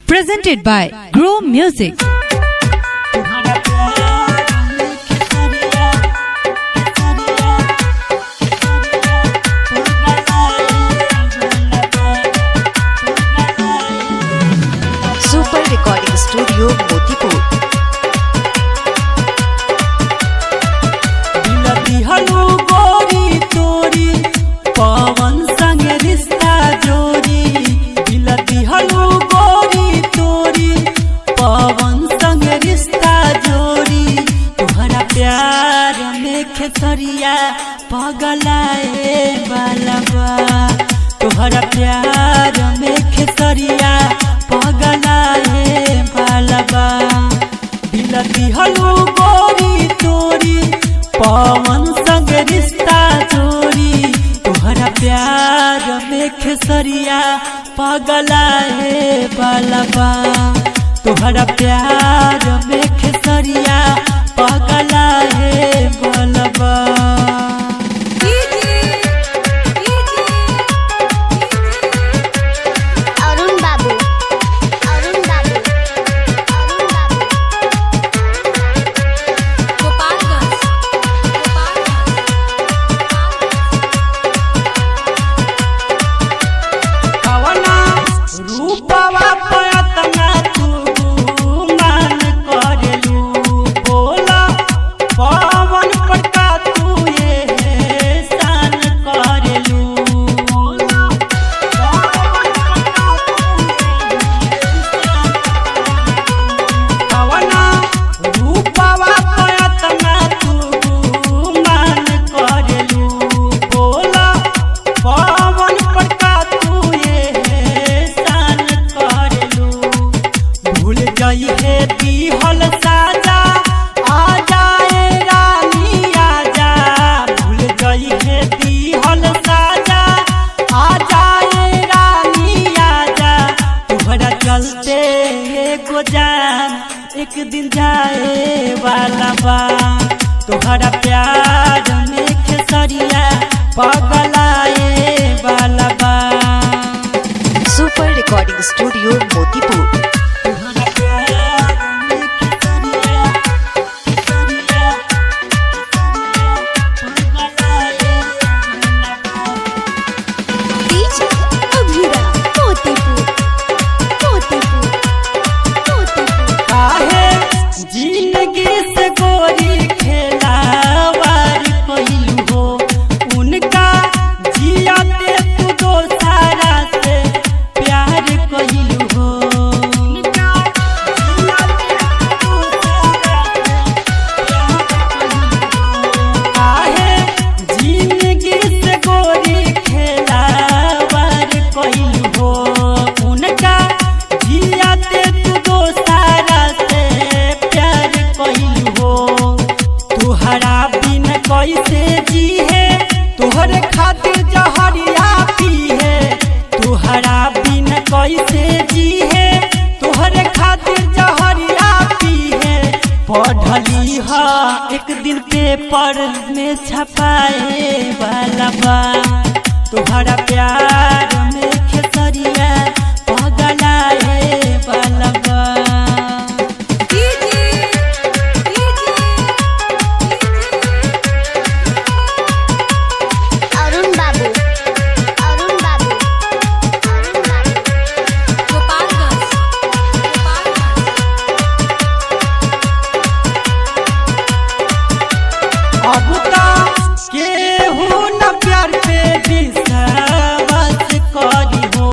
Presented by Grow Music. Super Recording Studio, Motipur. हलू गोरी तोरी पवन संग रिश्ता जोरी बिलती हलू गोरी तोरी पवन संग रिश्ता जोरी तुम्हारा प्यार में खेसरिया पगलाए बालबा तुम्हारा प्यार में खेसरिया पगलाए बालबा बिलती हलू गोरी तोरी पवन संग रिश्ता जोड़ी तुम्हारा प्यार में खेसरिया पगलाए बालबा तुम्हारा प्यार में खेसरिया पगलाए बालबा। हल साजा आ जाए रानी आजा भूल गई है दी हल साजा आ जाए रानी आजा तुम्हारा चलते एगो जान एक दिन जाए वाला बा तुम्हारा प्यार में खेसरिया पगलाए वाला बा। Super Recording Studio, Motipur. जिंदगी से गोरी खेलावार कोई हो उनका जिया पे तू दो सारा से प्यार कोई हो उनका जिया पे तू सारा आहे जिंदगी से गोरी खेलावार कोई हो उनका जिया पे तू दो सारा से तुहरा बिन कैसे जी है तुहरे खातिर जहरिया पी है तुहरा बिन कैसे जी है तुहरे खातिर जहरिया पी है पढ़ली हा एक दिन पेपर में छपाए वाला बा तुहरा प्यार में खेसरिया पगलाए वाला बा। अब